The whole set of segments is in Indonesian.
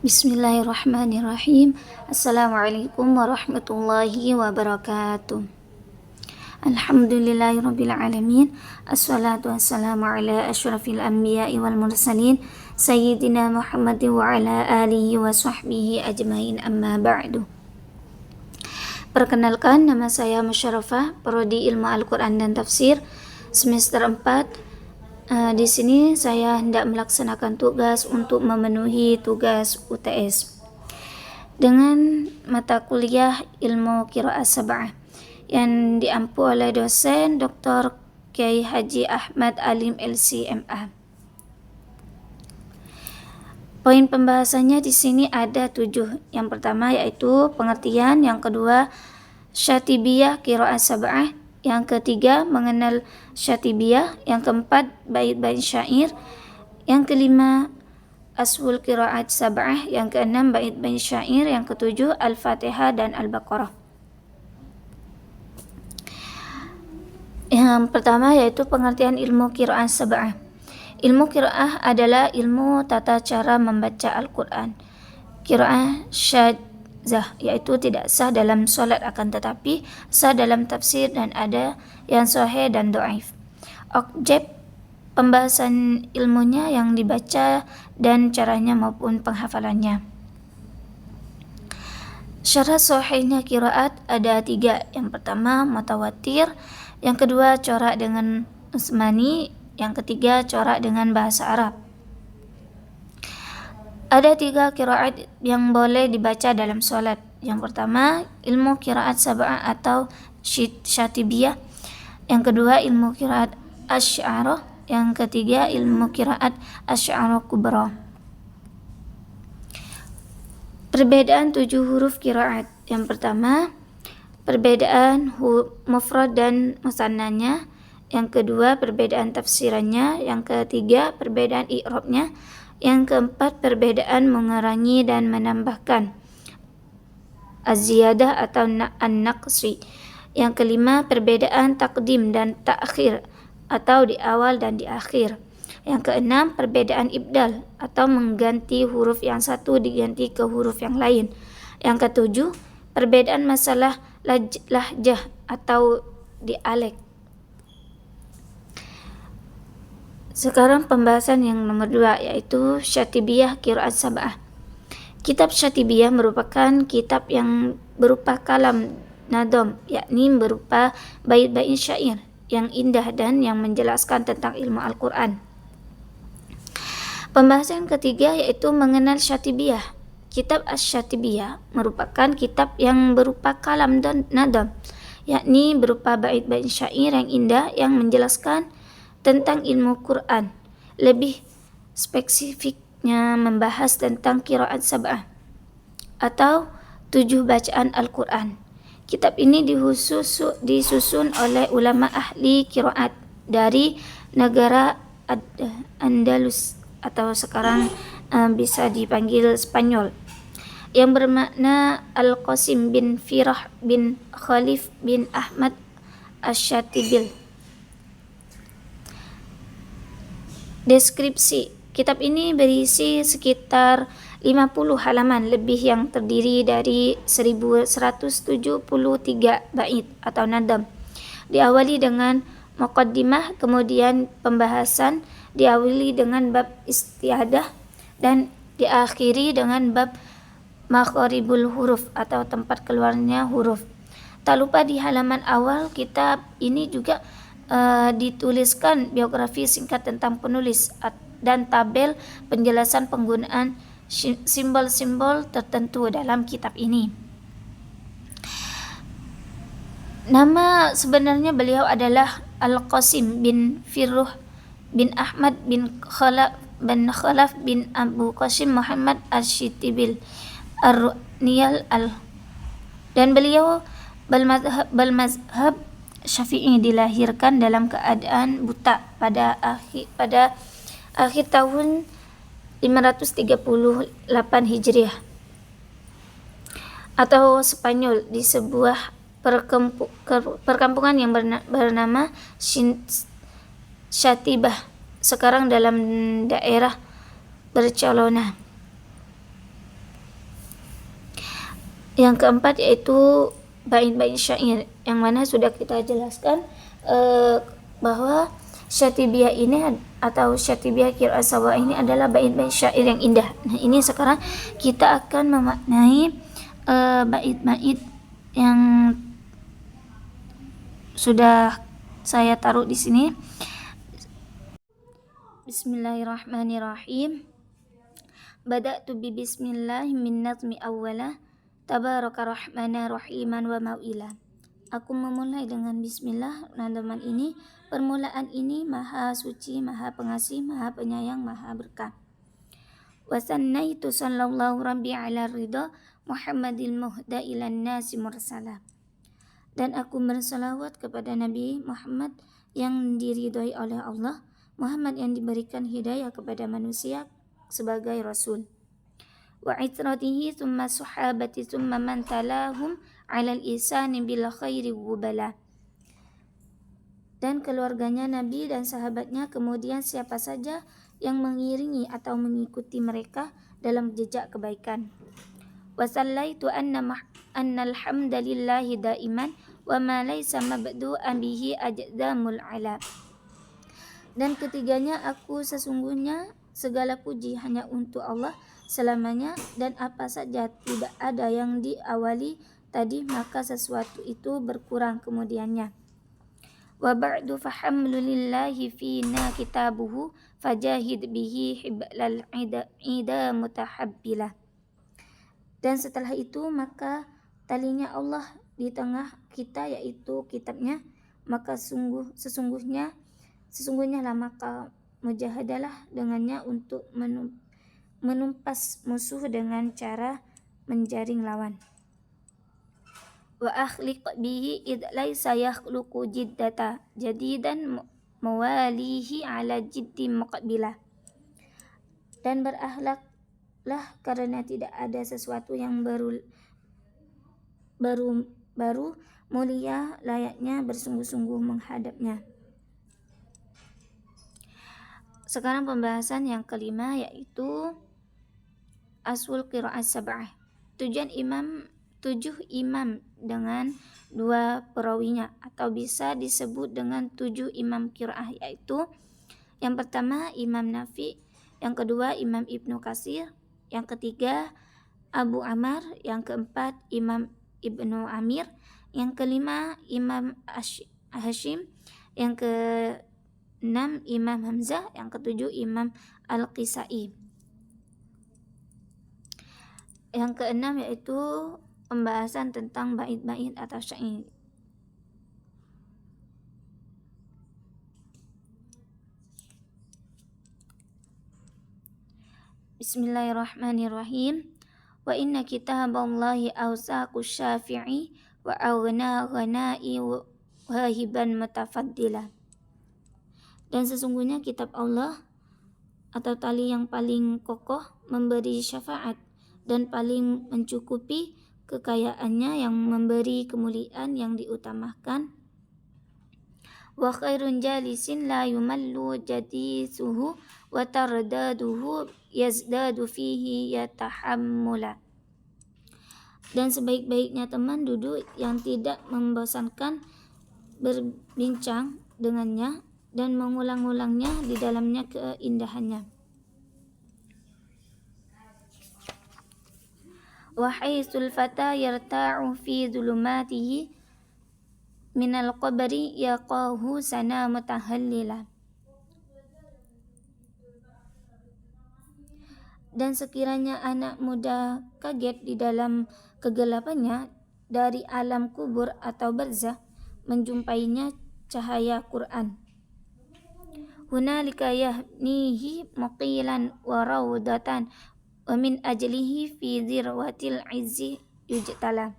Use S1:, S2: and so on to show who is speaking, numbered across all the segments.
S1: Bismillahirrahmanirrahim. Assalamualaikum warahmatullahi wabarakatuh. Alhamdulillahirabbil alamin. Assalatu wassalamu ala asyrafil anbiya'i wal mursalin sayyidina Muhammadin wa ala alihi wa sahbihi ajmain, amma ba'du. Perkenalkan, nama saya Musyarafah, Prodi Ilmu Al-Quran dan Tafsir semester 4. Di sini saya hendak melaksanakan tugas untuk memenuhi tugas UTS dengan mata kuliah Ilmu Qiraat Sab'ah yang diampu oleh dosen Dr. Kiai Haji Ahmad Alim LC.MA. Poin pembahasannya di sini ada 7. Yang pertama yaitu pengertian, yang kedua Syatibiyah Qiraat Sab'ah, yang ketiga mengenal Syatibiyah, yang keempat bait-bait syair, yang kelima Aswul Qiraat Sab'ah, yang keenam bait-bait syair, yang ketujuh Al-Fatihah dan Al-Baqarah. Yang pertama yaitu pengertian ilmu Qiraat Sab'ah. Ilmu qiraah adalah ilmu tata cara membaca Al-Quran. Qiraah syadzah, yaitu tidak sah dalam solat akan tetapi sah dalam tafsir, dan ada yang sahih dan dhaif. Objek pembahasan ilmunya yang dibaca dan caranya maupun penghafalannya. Syarat sahihnya qiraat ada 3. Yang pertama mutawatir, yang kedua corak dengan usmani, yang ketiga corak dengan bahasa Arab. Ada 3 qiraat yang boleh dibaca dalam solat. Yang pertama ilmu qiraat sab'ah atau syatibiyah, yang kedua ilmu qiraat asy'arah, yang ketiga ilmu qiraat asy'arah kubra. Perbedaan 7 huruf qiraat. Yang pertama perbedaan mufrad dan musannanya, yang kedua perbedaan tafsirannya, yang ketiga perbedaan i'rabnya, yang keempat perbedaan mengurangi dan menambahkan az-ziyadah atau an-naqsi, yang kelima perbedaan takdim dan ta'khir atau di awal dan di akhir, yang keenam perbedaan ibdal atau mengganti huruf yang satu diganti ke huruf yang lain, yang ketujuh perbedaan masalah lahjah atau dialek. Sekarang pembahasan yang nomor 2 yaitu Syatibiyah Qiraat Sab'ah. Kitab Syatibiyah merupakan kitab yang berupa kalam nadom, yakni berupa bait-bait syair yang indah dan yang menjelaskan tentang ilmu Al-Quran. Pembahasan ketiga yaitu mengenal Syatibiyah. Kitab Asy-Syatibiyah merupakan kitab yang berupa kalam dan nadom, yakni berupa bait-bait syair yang indah yang menjelaskan tentang ilmu Quran. Lebih spesifiknya membahas tentang qiraat sab'ah atau 7 bacaan Al-Quran. Kitab ini disusun oleh ulama ahli qiraat dari negara Andalus atau sekarang bisa dipanggil Spanyol, yang bermakna Al-Qasim bin Firah bin Khalif bin Ahmad Asy-Syatibil. Deskripsi. Kitab ini berisi sekitar 50 halaman lebih yang terdiri dari 1173 bait atau nadam. Diawali dengan muqaddimah, kemudian pembahasan, diawali dengan bab istiadah, dan diakhiri dengan bab makharibul huruf atau tempat keluarnya huruf. Tak lupa di halaman awal kitab ini juga dituliskan biografi singkat tentang penulis dan tabel penjelasan penggunaan simbol-simbol tertentu dalam kitab ini. Nama sebenarnya beliau adalah Al-Qasim bin Firruh bin Ahmad bin Khalaf bin Abu Qasim Muhammad Asy-Syatibil Ar-Ru'niyal dan beliau bermazhab Syafi'i. Dilahirkan dalam keadaan buta pada akhir tahun 538 Hijriah atau Spanyol di sebuah perkampungan yang bernama Syatibah, sekarang dalam daerah Barcelona. Yang keempat yaitu bait-bait syair, yang mana sudah kita jelaskan bahwa Syatibiyah ini atau Syatibiyah Qiraat Sab'ah ini adalah bait-bait syair yang indah. Nah, ini sekarang kita akan memaknai bait-bait yang sudah saya taruh di sini. Bismillahirrahmanirrahim. Bada'tu bi bismillah min nazmi awwala tabaraka rahmana rahiman wa mau'ila. Aku memulai dengan bismillah nazaman ini. Permulaan ini maha suci, maha pengasih, maha penyayang, maha berkah. Wa sannaitu sallallahu rabbi ala ridha Muhammadil muhda ilan nasi mursala. Dan aku bersalawat kepada Nabi Muhammad yang diridhai oleh Allah, Muhammad yang diberikan hidayah kepada manusia sebagai rasul. Wa itratihi thumma sahabati thumma man talahum alal ihsani bil khairi wubala. Dan keluarganya Nabi dan sahabatnya, kemudian siapa saja yang mengiringi atau mengikuti mereka dalam jejak kebaikan. Wa sallaitu annal hamdalillahi daiman wa ma laysa mabdu'an bihi ajdamul ala. Dan ketiganya, aku sesungguhnya segala puji hanya untuk Allah selamanya, dan apa saja tidak ada yang diawali tadi maka sesuatu itu berkurang kemudiannya. Wa ba'du fahamdulillahi fina kitabuhu fajahid bihi hiblal ida mutahabbilah. Dan setelah itu maka talinya Allah di tengah kita, yaitu kitabnya, maka sesungguhnya lah maka mujahadalah dengannya untuk menumpas musuh dengan cara menjaring lawan. Wa akhliq bihi id laisa yakhluqu jiddata jadidan mawalihi ala jiddi muqabbilah. Dan berakhlaklah karena tidak ada sesuatu yang baru mulia layaknya bersungguh-sungguh menghadapnya. Sekarang pembahasan yang kelima, yaitu Aswul Qiraat Sab'ah. Tujuh imam dengan dua perawinya, atau bisa disebut dengan 7 imam qiraah, yaitu yang pertama Imam Nafi, yang kedua Imam Ibnu Katsir, yang ketiga Abu Amr, yang keempat Imam Ibnu Amir, yang kelima Imam Hashim, yang keenam Imam Hamzah, yang ketujuh Imam Al-Qisai. Yang keenam yaitu pembahasan tentang bait-bait atau syair. Bismillahirrahmanirrahim. Wa inna kitaballahi awsaqu syafi'i wa aghna ghanai wahiban mutafaddila. Dan sesungguhnya kitab Allah atau tali yang paling kokoh memberi syafaat dan paling mencukupi kekayaannya yang memberi kemuliaan yang diutamakan. Wa khairun jalisin la yumallu jadisuhu wa tardaduhu yazdadu fihi yatahammula. Dan sebaik-baiknya teman duduk yang tidak membosankan berbincang dengannya dan mengulang-ulangnya di dalamnya keindahannya. Wa haitsul fata yarta'u fi dhulumatihi minal qabri yaqahu sana mutahallila. Dan sekiranya anak muda kaget di dalam kegelapannya dari alam kubur atau barzah, menjumpainya cahaya Quran. Hunalika yahnihi muqilan wa rawdatan wa min ajlihi fi dzirwatil izzi yujtala.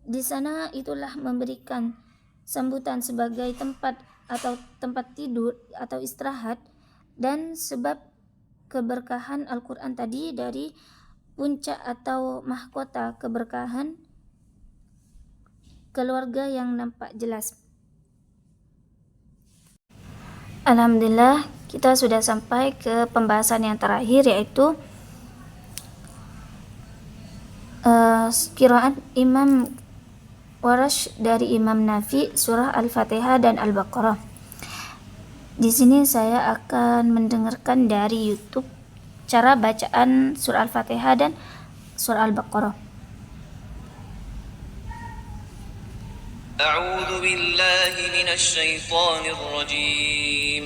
S1: Di sana itulah memberikan sambutan sebagai tempat tidur atau istirahat, dan sebab keberkahan Al-Quran tadi dari puncak atau mahkota keberkahan keluarga yang nampak jelas. Alhamdulillah, kita sudah sampai ke pembahasan yang terakhir, yaitu Qiraat Imam Warash dari Imam Nafi surah Al-Fatihah dan Al-Baqarah. Di sini saya akan mendengarkan dari YouTube cara bacaan surah Al-Fatihah dan surah Al-Baqarah.
S2: أعوذ بالله من الشيطان الرجيم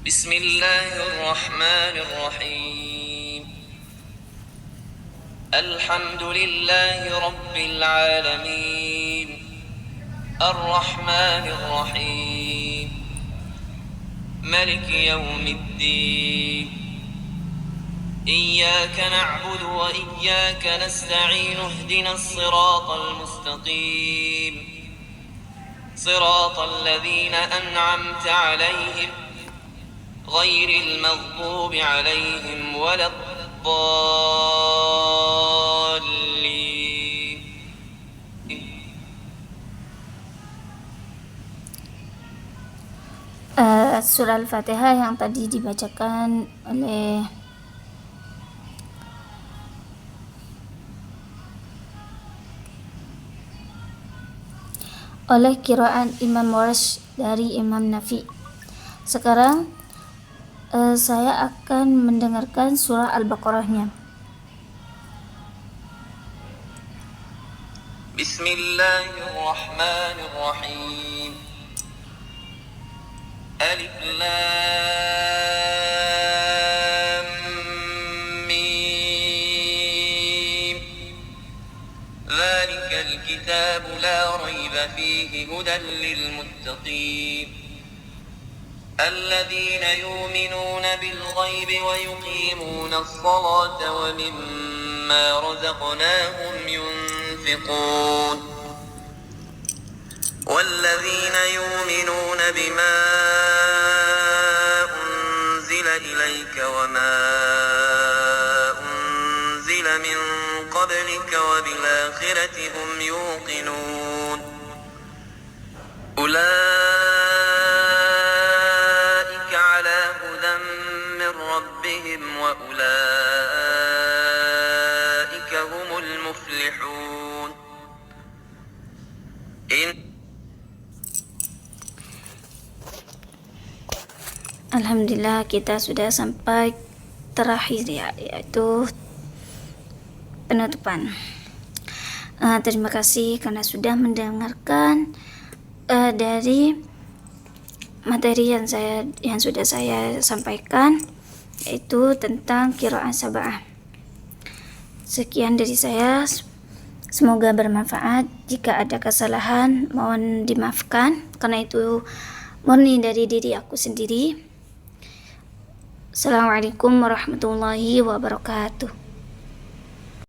S2: بسم الله الرحمن الرحيم الحمد لله رب العالمين الرحمن الرحيم ملك يوم الدين إياك نعبد وإياك نستعين اهدنا الصراط المستقيم صراط الذين أنعمت عليهم غير المغضوب عليهم ولا الضالين.
S1: Surah Al-Fatihah yang tadi dibacakan oleh qiraat Imam Warsh dari Imam Nafi. Sekarang saya akan mendengarkan surah Al-Baqarahnya.
S2: Bismillahirrahmanirrahim. Alif Lam Mim. Dzalikal kitabu la raiba fihi hudan lil muttaqin. الذين يؤمنون بالغيب ويقيمون الصلاة ومما رزقناهم ينفقون والذين يؤمنون بما أنزل إليك وما أنزل من قبلك وبالآخرة هم يوقنون ربهم وأولئك هم المفلحون.
S1: Alhamdulillah, kita sudah sampai terakhir ya, yaitu penutupan. Terima kasih karena sudah mendengarkan dari materi yang sudah saya sampaikan, yaitu tentang qiraat sab'ah. Sekian dari saya, semoga bermanfaat. Jika ada kesalahan mohon dimaafkan karena itu murni dari diri aku sendiri. Assalamualaikum warahmatullahi wabarakatuh.